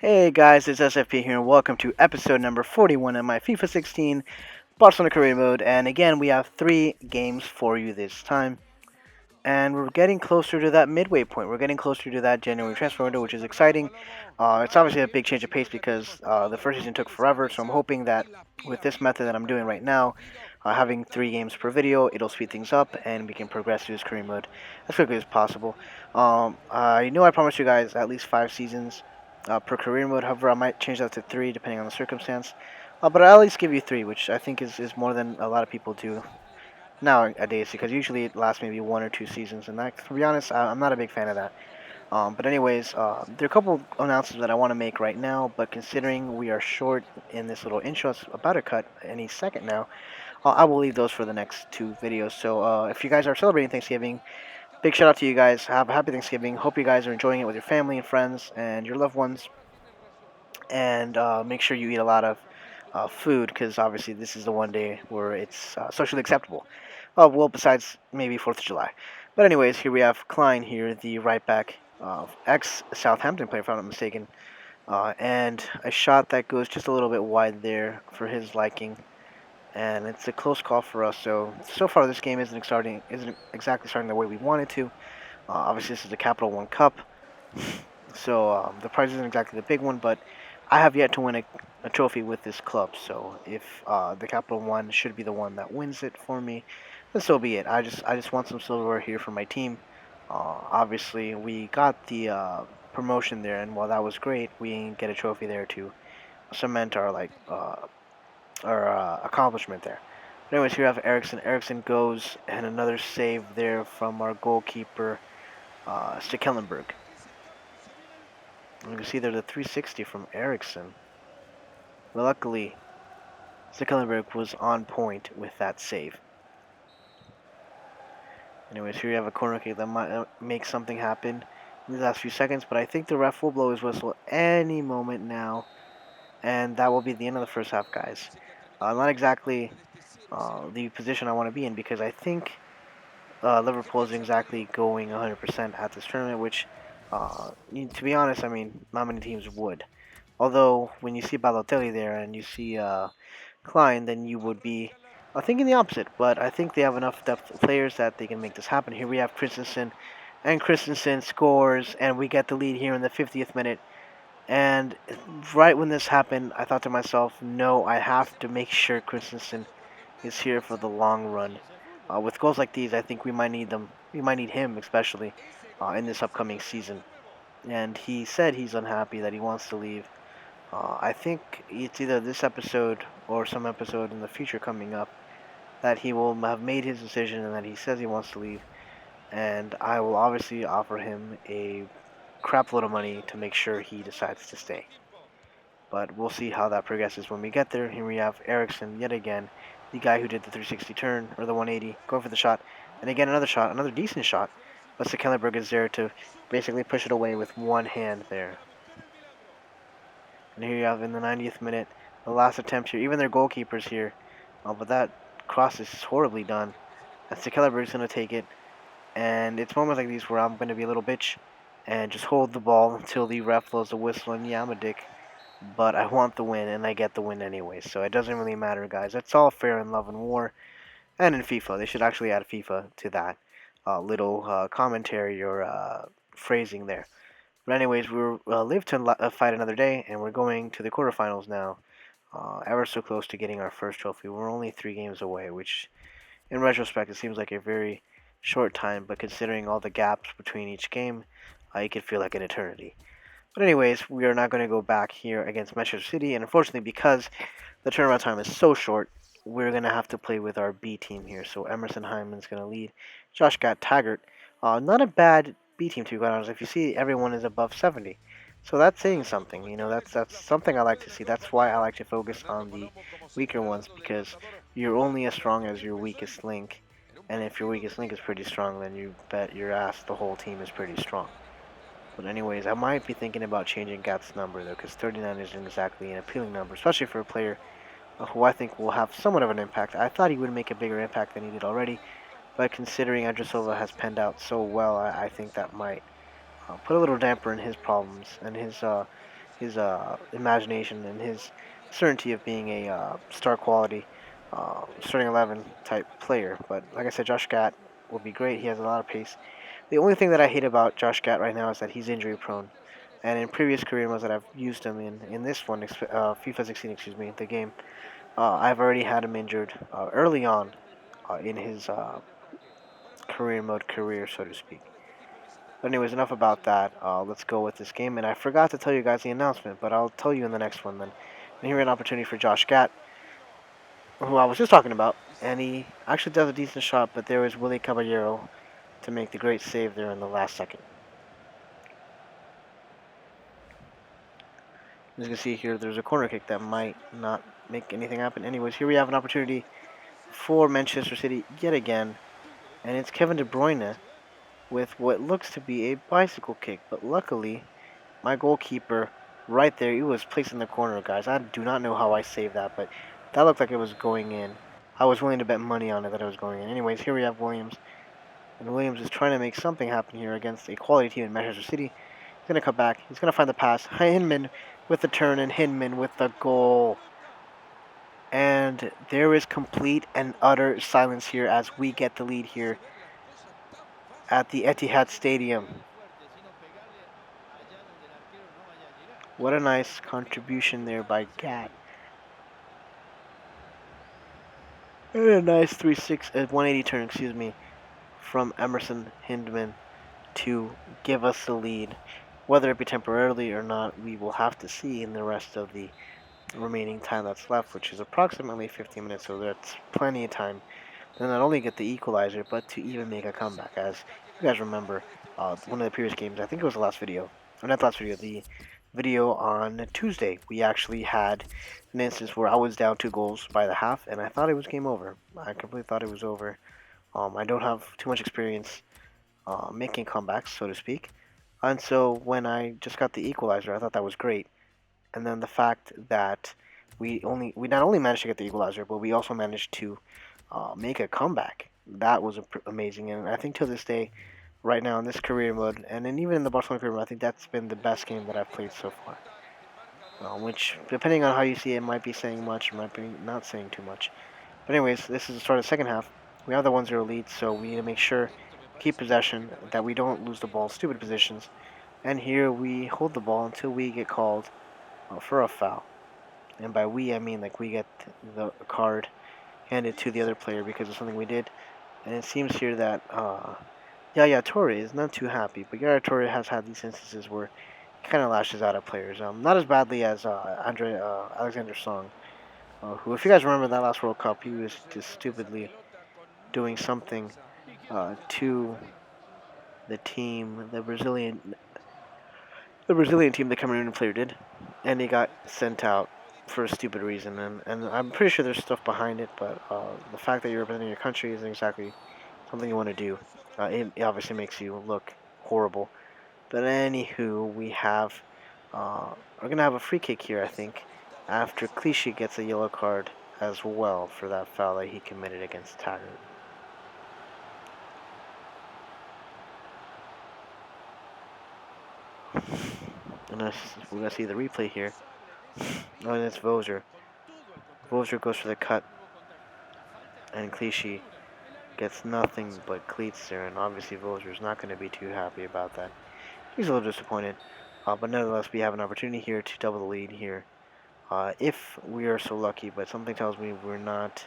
Hey guys, it's SFP here, and welcome to episode number 41 of my FIFA 16 Barcelona career mode. And again, we have three games for you this time, and we're getting closer to that midway point. We're getting closer to that January transfer window, which is exciting. It's obviously a big change of pace because the first season took forever, so I'm hoping that with this method that I'm doing right now, having three games per video, it'll speed things up and we can progress through this career mode as quickly as possible. I know I promised you guys at least 5 seasons per career mode. However, I might change that to three depending on the circumstance. But I'll at least give you three, which I think is more than a lot of people do nowadays, because usually it lasts maybe 1 or 2 seasons, and that, to be honest, I'm not a big fan of that. But anyways, there are a couple announcements that I want to make right now, but considering we are short in this little intro, it's about to cut any second now, I will leave those for the next two videos. So if you guys are celebrating Thanksgiving, big shout out to you guys. Have a happy Thanksgiving. Hope you guys are enjoying it with your family and friends and your loved ones, and make sure you eat a lot of food, because obviously this is the one day where it's socially acceptable. Well, besides maybe 4th of July. But anyways, here we have Klein here, the right back, ex-Southampton player, if I'm not mistaken. And a shot that goes just a little bit wide there for his liking. And it's a close call for us. So far this game isn't exactly starting the way we wanted to. Obviously, this is the Capital One Cup, so the prize isn't exactly the big one, but I have yet to win a trophy with this club. So if the Capital One should be the one that wins it for me, then so be it. I just want some silverware here for my team. Obviously, we got the promotion there, and while that was great, we didn't get a trophy there to cement our accomplishment there. But anyways, here we have Ericsson. Ericsson goes, and another save there from our goalkeeper, Stekelenburg. You can see there's a 360 from Ericsson. But luckily, Stekelenburg was on point with that save. Anyways, here you have a corner kick that might make something happen in the last few seconds, but I think the ref will blow his whistle any moment now, and that will be the end of the first half, guys. Not exactly the position I want to be in, because I think Liverpool isn't exactly going 100% at this tournament, which, to be honest, I mean, not many teams would. Although, when you see Balotelli there and you see Klein, then you would be thinking the opposite. But I think they have enough depth of players that they can make this happen. Here we have Christensen, and Christensen scores, and we get the lead here in the 50th minute. And right when this happened, I thought to myself, no, I have to make sure Christensen is here for the long run. With goals like these, I think we might need them. We might need him, especially in this upcoming season. And he said he's unhappy, that he wants to leave. I think it's either this episode or some episode in the future coming up that he will have made his decision and that he says he wants to leave. And I will obviously offer him a crap load of money to make sure he decides to stay. But we'll see how that progresses when we get there. Here we have Ericsson yet again, the guy who did the 360 turn, or the 180, going for the shot. And again, another shot, another decent shot. But Stekelenburg is there to basically push it away with one hand there. And here you have in the 90th minute, the last attempt here. Even their goalkeeper's here. But that cross is horribly done. And Stekelenburg's going to take it. And it's moments like these where I'm going to be a little bitch and just hold the ball until the ref blows the whistle. And yeah, I'm a dick. But I want the win, and I get the win anyway. So it doesn't really matter, guys. It's all fair in love and war. And in FIFA. They should actually add FIFA to that little commentary or phrasing there. But anyways, we'll live to fight another day, and we're going to the quarterfinals now. Ever so close to getting our first trophy. We're only 3 games away, which, in retrospect, it seems like a very short time. But considering all the gaps between each game, it could feel like an eternity. But anyways, we are not going to go back here against Manchester City, and unfortunately, because the turnaround time is so short, we're going to have to play with our B team here. So Emerson Hyman's going to lead. Josh got Taggart. Not a bad B team, to be quite honest. If you see, everyone is above 70. So that's saying something. That's something I like to see. That's why I like to focus on the weaker ones, because you're only as strong as your weakest link. And if your weakest link is pretty strong, then you bet your ass the whole team is pretty strong. But anyways, I might be thinking about changing Gat's number, though, because 39 isn't exactly an appealing number, especially for a player who I think will have somewhat of an impact. I thought he would make a bigger impact than he did already, but considering Silva has penned out so well, I think that might put a little damper in his problems and his his imagination and his certainty of being a star quality starting 11 type player. But like I said, Josh Gatt would be great. He has a lot of pace. The only thing that I hate about Josh Gatt right now is that he's injury prone. And in previous career modes that I've used him in this one, FIFA 16, excuse me, the game, I've already had him injured early on in his career mode career, so to speak. But anyways, enough about that. Let's go with this game. And I forgot to tell you guys the announcement, but I'll tell you in the next one then. And here an opportunity for Josh Gatt, who I was just talking about, and he actually does a decent shot, but there is Willie Caballero to make the great save there in the last second. As you can see here, there's a corner kick that might not make anything happen. Anyways, here we have an opportunity for Manchester City yet again, and it's Kevin De Bruyne with what looks to be a bicycle kick, but luckily, my goalkeeper right there, he was placed in the corner, guys. I do not know how I saved that, but that looked like it was going in. I was willing to bet money on it that it was going in. Anyways, here we have Williams, and Williams is trying to make something happen here against a quality team in Manchester City. He's going to cut back. He's going to find the pass. E.Hyndman with the turn, and E.Hyndman with the goal. And there is complete and utter silence here as we get the lead here at the Etihad Stadium. What a nice contribution there by Gatt. And a nice 180 turn, excuse me, from Emerson E.Hyndman to give us the lead. Whether it be temporarily or not, we will have to see in the rest of the remaining time that's left, which is approximately 15 minutes, so that's plenty of time to not only get the equalizer, but to even make a comeback. As you guys remember, one of the previous games, I think it was the last video, or not the last video, the video on Tuesday, we actually had an instance where I was down 2 goals by the half, and I thought it was game over. I completely thought it was over. I don't have too much experience making comebacks, so to speak, and so when I just got the equalizer, I thought that was great. And then the fact that we not only managed to get the equalizer, but we also managed to make a comeback. That was amazing, and I think to this day, right now in this career mode, and then even in the Barcelona career mode, I think that's been the best game that I've played so far. Which, depending on how you see it, might be saying much, might be not saying too much. But anyways, this is the start of the second half. We have the 1-0 lead, so we need to make sure keep possession, that we don't lose the ball, stupid positions. And here we hold the ball until we get called for a foul. And by we, I mean like we get the card handed to the other player because of something we did. And it seems here that Yaya Toure is not too happy, but Yaya Toure has had these instances where he kind of lashes out at players. Not as badly as Alexander Song, who, if you guys remember that last World Cup, he was just stupidly doing something to the team, the Brazilian team the Cameroonian player did, and he got sent out for a stupid reason. And I'm pretty sure there's stuff behind it, but the fact that you're representing your country isn't exactly something you want to do. It obviously makes you look horrible. But anywho, we're gonna have a free kick here, I think, after Clichy gets a yellow card as well for that foul that he committed against Taggart. And we're gonna see the replay here. Oh, and it's Voser. Voser goes for the cut, and Clichy gets nothing but cleats there, and obviously Voser's not going to be too happy about that. He's a little disappointed, but nonetheless we have an opportunity here to double the lead here, if we are so lucky, but something tells me we're not.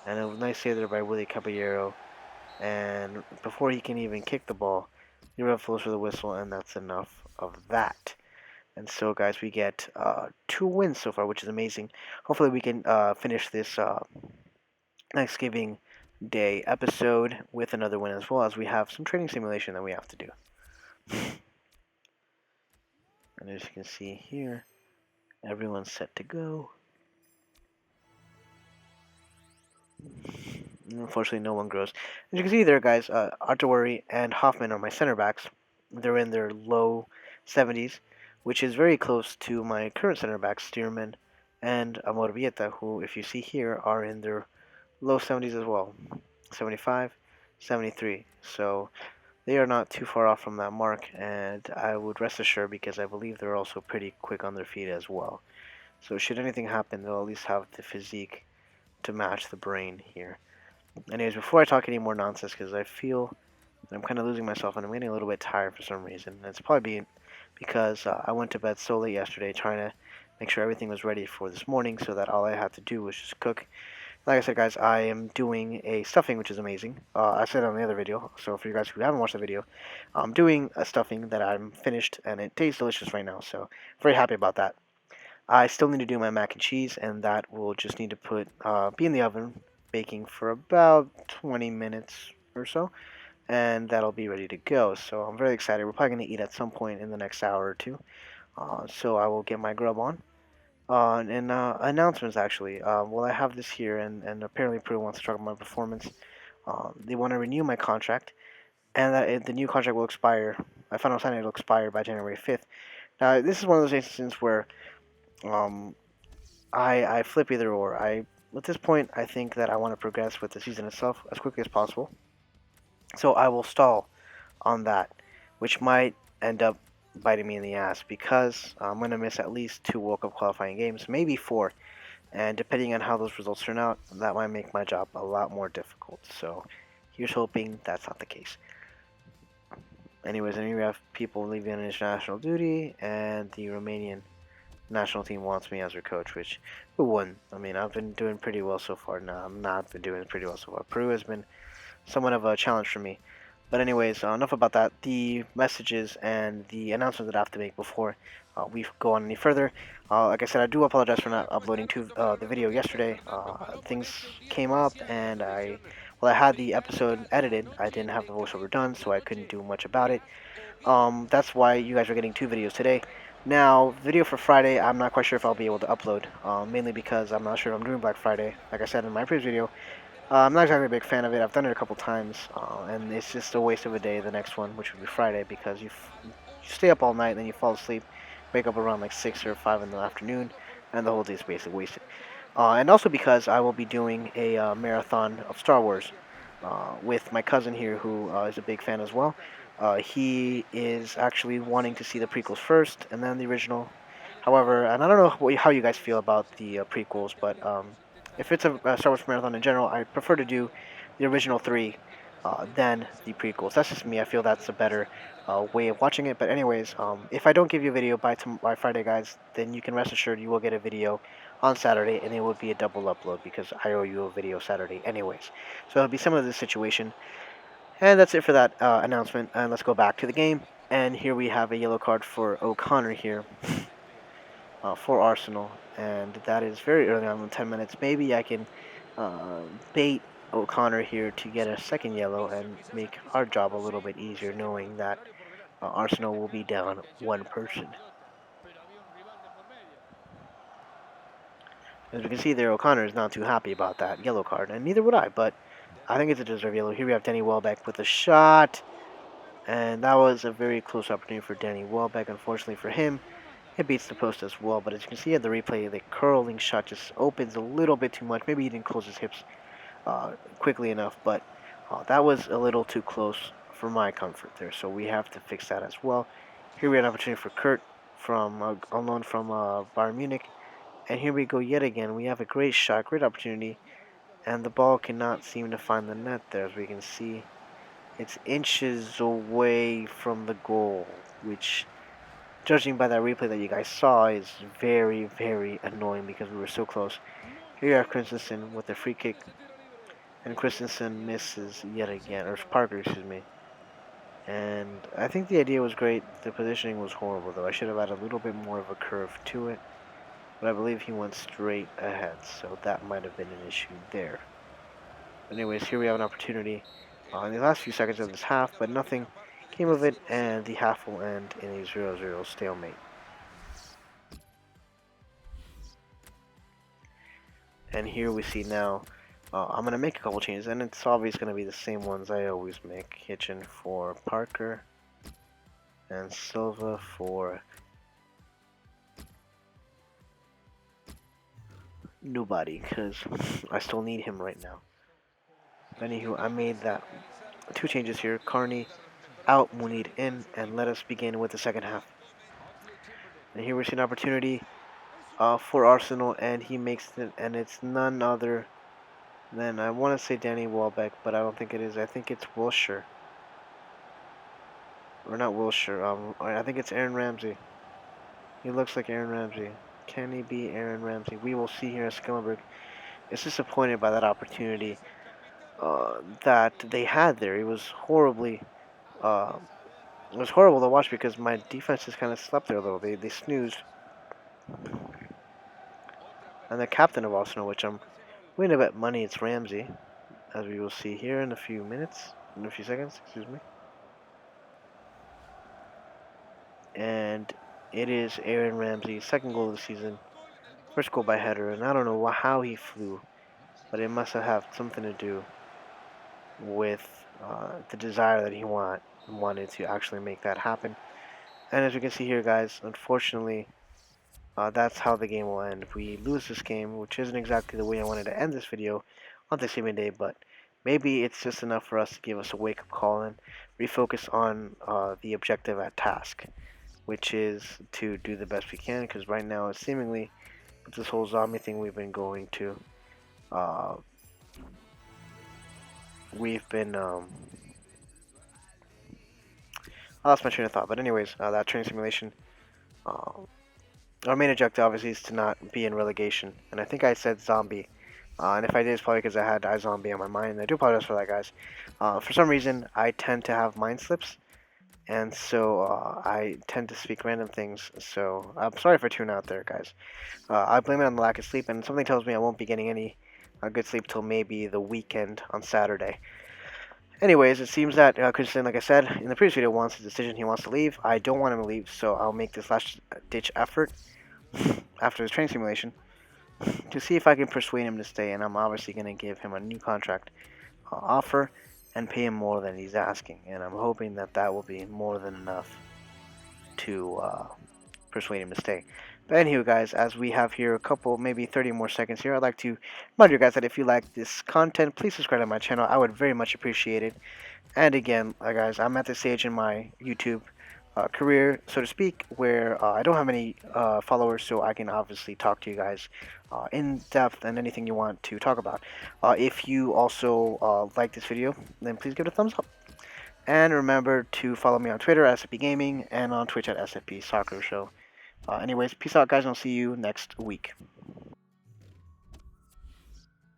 And a nice save there by Willie Caballero, and before he can even kick the ball, the ref blows for the whistle, and that's enough of that. And so, guys, we get 2 wins so far, which is amazing. Hopefully we can finish this Thanksgiving Day episode with another win, as well as we have some training simulation that we have to do. And as you can see here, everyone's set to go. And unfortunately, no one grows. As you can see there, guys, Artawari and Hoffman are my center backs. They're in their low 70s, which is very close to my current center backs, T.Ream and Amorbieta, who, if you see here, are in their low 70s as well. 75, 73. So they are not too far off from that mark, and I would rest assured because I believe they're also pretty quick on their feet as well. So should anything happen, they'll at least have the physique to match the brain here. Anyways, before I talk any more nonsense, because I feel that I'm kind of losing myself and I'm getting a little bit tired for some reason, and it's probably because I went to bed so late yesterday trying to make sure everything was ready for this morning so that all I had to do was just cook. Like I said, guys, I am doing a stuffing, which is amazing. I said it on the other video, so for you guys who haven't watched the video, I'm doing a stuffing that I'm finished, and it tastes delicious right now, so very happy about that. I still need to do my mac and cheese, and that will just need to be in the oven, baking for about 20 minutes or so, and that'll be ready to go. So I'm very excited. We're probably going to eat at some point in the next hour or two, so I will get my grub on. And announcements actually. Well, I have this here, and apparently Peru wants to talk about my performance. They want to renew my contract, and the new contract will expire. My final signing will expire by January 5th. Now, this is one of those instances where um, I flip either or. At this point, I think that I want to progress with the season itself as quickly as possible. So I will stall on that, which might end up biting me in the ass because I'm going to miss at least 2 World Cup qualifying games, maybe 4. And depending on how those results turn out, that might make my job a lot more difficult. So here's hoping that's not the case. Anyways, and here we have people leaving on international duty, and the Romanian national team wants me as their coach, which who wouldn't? I mean, I've been doing pretty well so far. No, I'm not been doing pretty well so far. Peru has been somewhat of a challenge for me. But anyways, enough about that. The messages and the announcements that I have to make before we go on any further. Like I said, I do apologize for not uploading the video yesterday. Things came up, and I had the episode edited. I didn't have the voiceover done, so I couldn't do much about it. That's why you guys are getting 2 videos today. Now, video for Friday, I'm not quite sure if I'll be able to upload, mainly because I'm not sure if I'm doing Black Friday. Like I said in my previous video, I'm not exactly a big fan of it. I've done it a couple times, and it's just a waste of a day, the next one, which would be Friday, because you stay up all night, and then you fall asleep, wake up around like 6 or 5 in the afternoon, and the whole day is basically wasted. And also because I will be doing a marathon of Star Wars with my cousin here, who is a big fan as well. He is actually wanting to see the prequels first, and then the original. However, and I don't know how you guys feel about the prequels, but if it's a Star Wars marathon in general, I prefer to do the original 3 than the prequels. That's just me. I feel that's a better way of watching it. But anyways, if I don't give you a video by Friday, guys, then you can rest assured you will get a video on Saturday, and it will be a double upload because I owe you a video Saturday anyways. So it'll be similar to this situation. And that's it for that announcement. And let's go back to the game. And here we have a yellow card for O'Connor here for Arsenal. And that is very early on in 10 minutes. Maybe I can uh, bait O'Connor here to get a second yellow and make our job a little bit easier, knowing that Arsenal will be down one person. As we can see there, O'Connor is not too happy about that yellow card, and neither would I, but I think it's a deserved yellow. Here we have Danny Welbeck with a shot, and that was a very close opportunity for Danny Welbeck. Unfortunately for him, it beats the post as well, but as you can see at the replay, the curling shot just opens a little bit too much. Maybe he didn't close his hips quickly enough, but that was a little too close for my comfort there, so we have to fix that as well. Here we have an opportunity for Kurt on loan from Bayern Munich. And here we go yet again. We have a great shot, great opportunity, and the ball cannot seem to find the net there. As we can see, it's inches away from the goal, which, judging by that replay that you guys saw, is very, very annoying because we were so close. Here you have Christensen with a free kick, and Christensen misses yet again, or S.Parker, excuse me. And I think the idea was great. The positioning was horrible, though. I should have added a little bit more of a curve to it. But I believe he went straight ahead, so that might have been an issue there. Anyways, here we have an opportunity in the last few seconds of this half, but nothing came of it, and the half will end in a 0-0 stalemate. And here we see now, I'm going to make a couple changes, and it's always going to be the same ones I always make. Kitchen for Parker, and Silva for nobody, because I still need him right now. Anywho, I made that 2 changes here. Carney out, Munir in, and let us begin with the second half. And here we see an opportunity for Arsenal, and he makes it, and it's none other than, I want to say Danny Welbeck, but I don't think it is. I think it's Wilshire. Or not Wilshire. I think it's Aaron Ramsey. He looks like Aaron Ramsey. Can he be Aaron Ramsey? We will see here as Skillenberg is disappointed by that opportunity that they had there. Uh, it was horrible to watch because my defense just kind of slept there a little. They snoozed. And the captain of Arsenal, which I'm willing to bet money it's Ramsey, as we will see here in a few minutes, in a few seconds, excuse me. And it is Aaron Ramsey's second goal of the season, first goal by header, and I don't know how he flew, but it must have had something to do with the desire that he wanted to actually make that happen. And as we can see here, guys, unfortunately, that's how the game will end. If we lose this game, which isn't exactly the way I wanted to end this video on Thanksgiving Day, but maybe it's just enough for us to give us a wake-up call and refocus on the objective at task, which is to do the best we can, because right now it's seemingly, with this whole zombie thing we've been going to, uh, we've been, I lost my train of thought, but anyways, that training simulation, uh, our main objective obviously is to not be in relegation, and I think I said zombie, and if I did, it's probably because I had iZombie on my mind, and I do apologize for that, guys. For some reason, I tend to have mind slips, and so I tend to speak random things, so I'm sorry for tuning out there, guys. I blame it on the lack of sleep, and something tells me I won't be getting any good sleep till maybe the weekend on Saturday. Anyways, it seems that Christian, like I said in the previous video, wants a decision. He wants to leave. I don't want him to leave, so I'll make this last-ditch effort after his training simulation to see if I can persuade him to stay, and I'm obviously going to give him a new contract offer and pay him more than he's asking, and I'm hoping that that will be more than enough to persuade him to stay. But anywho, guys, as we have here a couple, maybe 30 more seconds here, I'd like to remind you guys that if you like this content, please subscribe to my channel. I would very much appreciate it. And again, guys, I'm at the stage in my YouTube career, so to speak, where I don't have any followers, so I can obviously talk to you guys in depth and anything you want to talk about. If you also like this video, then please give it a thumbs up. And remember to follow me on Twitter at SFP Gaming and on Twitch at SFP Soccer Show. Anyways, peace out, guys, and I'll see you next week.